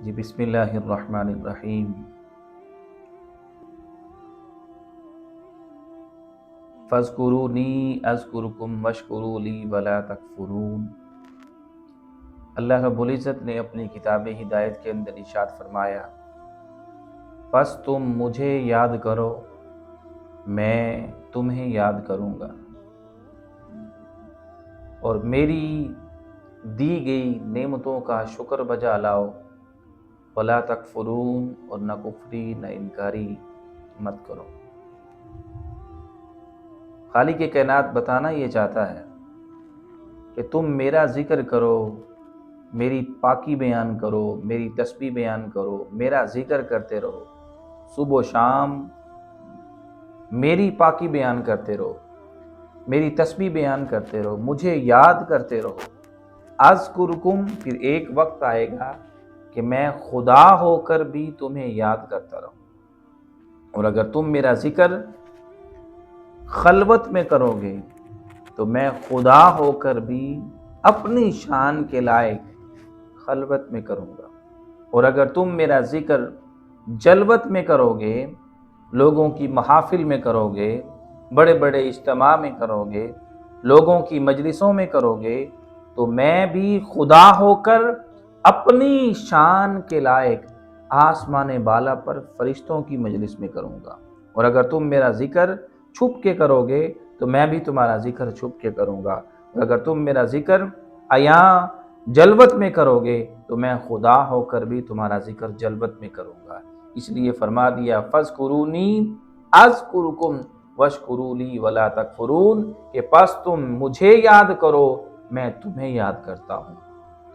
جی بسم اللہ الرحمن الرحیم۔ فاذکرونی اذکرکم واشکروا لی ولا تکفرون۔ اللہ رب العزت نے اپنی کتاب ہدایت کے اندر ارشاد فرمایا، پس تم مجھے یاد کرو، میں تمہیں یاد کروں گا، اور میری دی گئی نعمتوں کا شکر بجا لاؤ، ولا تکفرون، اور نہ کفری نہ انکاری مت کرو۔ خالق کائنات بتانا یہ چاہتا ہے کہ تم میرا ذکر کرو، میری پاکی بیان کرو، میری تسبیح بیان کرو، میرا ذکر کرتے رہو، صبح و شام میری پاکی بیان کرتے رہو، میری تسبیح بیان کرتے رہو، مجھے یاد کرتے رہو۔ اذکرکم، پھر ایک وقت آئے گا کہ میں خدا ہو کر بھی تمہیں یاد کرتا رہوں، اور اگر تم میرا ذکر خلوت میں کرو گے تو میں خدا ہو کر بھی اپنی شان کے لائق خلوت میں کروں گا، اور اگر تم میرا ذکر جلوت میں کرو گے، لوگوں کی محافل میں کرو گے، بڑے بڑے اجتماع میں کرو گے، لوگوں کی مجلسوں میں کرو گے، تو میں بھی خدا ہو کر اپنی شان کے لائق آسمان بالا پر فرشتوں کی مجلس میں کروں گا، اور اگر تم میرا ذکر چھپ کے کرو گے تو میں بھی تمہارا ذکر چھپ کے کروں گا، اور اگر تم میرا ذکر عیاں جلوت میں کرو گے تو میں خدا ہو کر بھی تمہارا ذکر جلوت میں کروں گا۔ اس لیے فرما دیا، فاذکرونی اذکرکم واشکروا لی ولا تکفرون، کہ پس تم مجھے یاد کرو، میں تمہیں یاد کرتا ہوں۔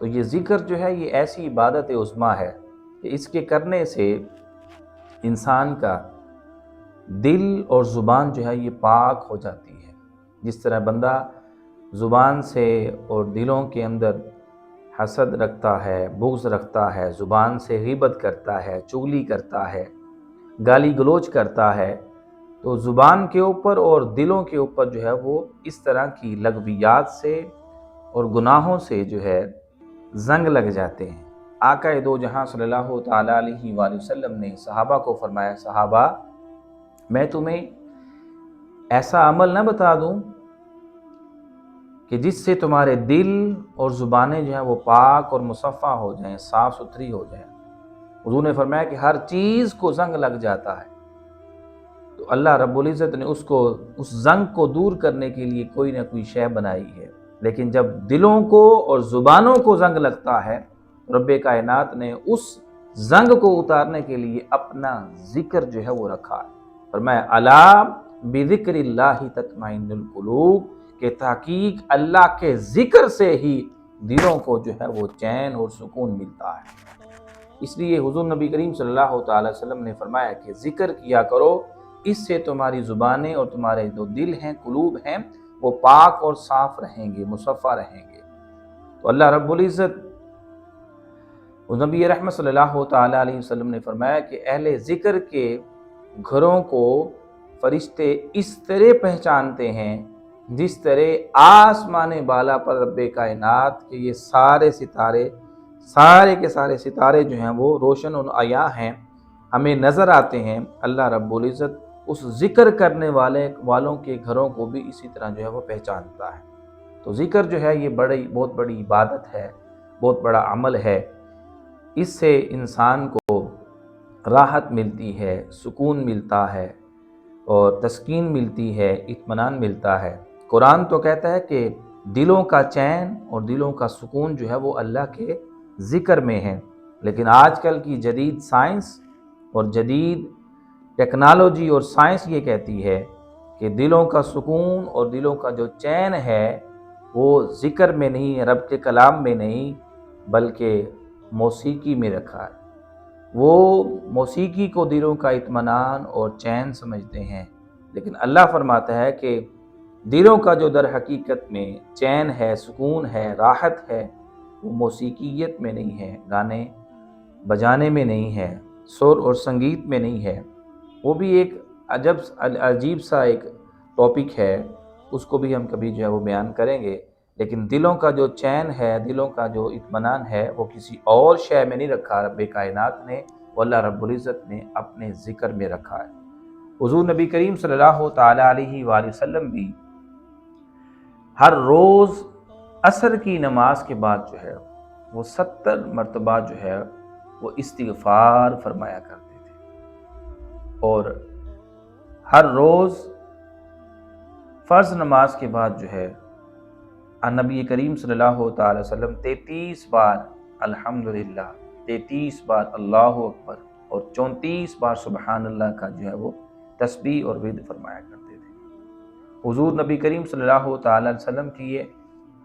تو یہ ذکر جو ہے یہ ایسی عبادت عظمیٰ ہے کہ اس کے کرنے سے انسان کا دل اور زبان جو ہے یہ پاک ہو جاتی ہے۔ جس طرح بندہ زبان سے اور دلوں کے اندر حسد رکھتا ہے، بغض رکھتا ہے، زبان سے غیبت کرتا ہے، چغلی کرتا ہے، گالی گلوچ کرتا ہے، تو زبان کے اوپر اور دلوں کے اوپر جو ہے وہ اس طرح کی لغویات سے اور گناہوں سے جو ہے زنگ لگ جاتے ہیں۔ آقا دو جہاں صلی اللہ تعالیٰ علیہ وآلہ وسلم نے صحابہ کو فرمایا، صحابہ میں تمہیں ایسا عمل نہ بتا دوں کہ جس سے تمہارے دل اور زبانیں جو ہیں وہ پاک اور مصفح ہو جائیں، صاف ستھری ہو جائیں۔ حضور نے فرمایا کہ ہر چیز کو زنگ لگ جاتا ہے، تو اللہ رب العزت نے اس زنگ کو دور کرنے کے لیے کوئی نہ کوئی شے بنائی ہے، لیکن جب دلوں کو اور زبانوں کو زنگ لگتا ہے، رب کائنات نے اس زنگ کو اتارنے کے لیے اپنا ذکر جو ہے وہ رکھا ہے۔ فرمایا الا بذکر اللہ تطمئن القلوب، کہ تحقیق اللہ کے ذکر سے ہی دلوں کو جو ہے وہ چین اور سکون ملتا ہے۔ اس لیے حضور نبی کریم صلی اللہ تعالی وسلم نے فرمایا کہ ذکر کیا کرو، اس سے تمہاری زبانیں اور تمہارے جو دل ہیں، قلوب ہیں، وہ پاک اور صاف رہیں گے، مصفح رہیں گے۔ تو اللہ رب العزت نبی رحمت صلی اللہ تعالی علیہ وسلم نے فرمایا کہ اہل ذکر کے گھروں کو فرشتے اس طرح پہچانتے ہیں جس طرح آسمان بالا پر رب کائنات کے یہ سارے ستارے، سارے کے سارے ستارے جو ہیں وہ روشن و عیاں ہیں، ہمیں نظر آتے ہیں۔ اللہ رب العزت اس ذکر کرنے والوں کے گھروں کو بھی اسی طرح جو ہے وہ پہچانتا ہے۔ تو ذکر جو ہے یہ بہت بڑی عبادت ہے، بہت بڑا عمل ہے۔ اس سے انسان کو راحت ملتی ہے، سکون ملتا ہے، اور تسکین ملتی ہے، اطمینان ملتا ہے۔ قرآن تو کہتا ہے کہ دلوں کا چین اور دلوں کا سکون جو ہے وہ اللہ کے ذکر میں ہے، لیکن آج کل کی جدید سائنس اور جدید ٹیکنالوجی اور سائنس یہ کہتی ہے کہ دلوں کا سکون اور دلوں کا جو چین ہے وہ ذکر میں نہیں، رب کے کلام میں نہیں، بلکہ موسیقی میں رکھا ہے۔ وہ موسیقی کو دلوں کا اطمینان اور چین سمجھتے ہیں، لیکن اللہ فرماتا ہے کہ دلوں کا جو در حقیقت میں چین ہے، سکون ہے، راحت ہے، وہ موسیقیت میں نہیں ہے، گانے بجانے میں نہیں ہے، سر اور سنگیت میں نہیں ہے۔ وہ بھی ایک عجیب سا ایک ٹاپک ہے، اس کو بھی ہم کبھی جو ہے وہ بیان کریں گے۔ لیکن دلوں کا جو چین ہے، دلوں کا جو اطمینان ہے، وہ کسی اور شے میں نہیں رکھا رب کائنات نے، وہ اللہ رب العزت نے اپنے ذکر میں رکھا ہے۔ حضور نبی کریم صلی اللہ تعالی علیہ وآلہ وسلم بھی ہر روز عصر کی نماز کے بعد جو ہے وہ 70 مرتبہ جو ہے وہ استغفار فرمایا کرتے تھے، اور ہر روز فرض نماز کے بعد جو ہے نبی کریم صلی اللہ تعالی وسلم 33 بار الحمدللہ، 33 بار اللہ اکبر اور 34 بار سبحان اللہ کا جو ہے وہ تسبیح اور ورد فرمایا کرتے تھے۔ حضور نبی کریم صلی اللہ تعالی وسلم کی یہ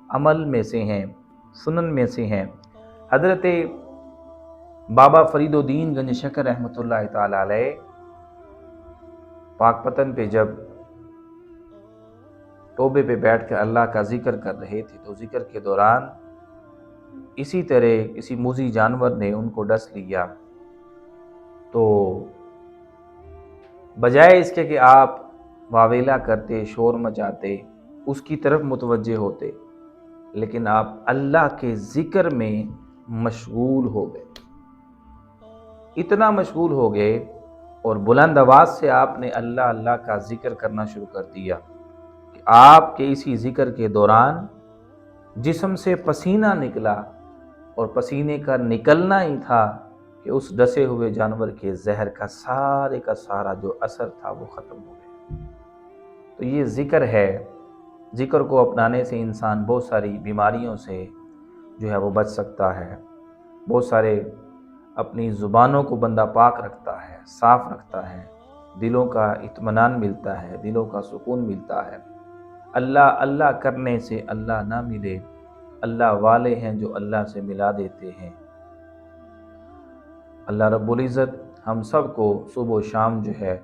عمل میں سے ہیں، سنن میں سے ہیں۔ حضرت بابا فرید الدین گنج شکر رحمۃ اللہ تعالی علیہ پاک پتن پہ جب توبے پہ بیٹھ کر اللہ کا ذکر کر رہے تھے تو ذکر کے دوران اسی طرح کسی موذی جانور نے ان کو ڈس لیا، تو بجائے اس کے کہ آپ واویلا کرتے، شور مچاتے، اس کی طرف متوجہ ہوتے، لیکن آپ اللہ کے ذکر میں مشغول ہو گئے، اتنا مشغول ہو گئے اور بلند آواز سے آپ نے اللہ اللہ کا ذکر کرنا شروع کر دیا کہ آپ کے اسی ذکر کے دوران جسم سے پسینہ نکلا، اور پسینے کا نکلنا ہی تھا کہ اس ڈسے ہوئے جانور کے زہر کا سارا جو اثر تھا وہ ختم ہو گیا۔ تو یہ ذکر ہے، ذکر کو اپنانے سے انسان بہت ساری بیماریوں سے جو ہے وہ بچ سکتا ہے، بہت سارے اپنی زبانوں کو بندہ پاک رکھتا ہے، صاف رکھتا ہے، دلوں کا اطمینان ملتا ہے، دلوں کا سکون ملتا ہے۔ اللہ اللہ کرنے سے اللہ نہ ملے، اللہ والے ہیں جو اللہ سے ملا دیتے ہیں۔ اللہ رب العزت ہم سب کو صبح و شام جو ہے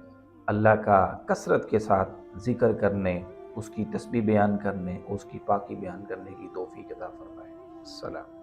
اللہ کا کثرت کے ساتھ ذکر کرنے، اس کی تسبیح بیان کرنے، اس کی پاکی بیان کرنے کی توفیق عطا فرمائے۔ السلام۔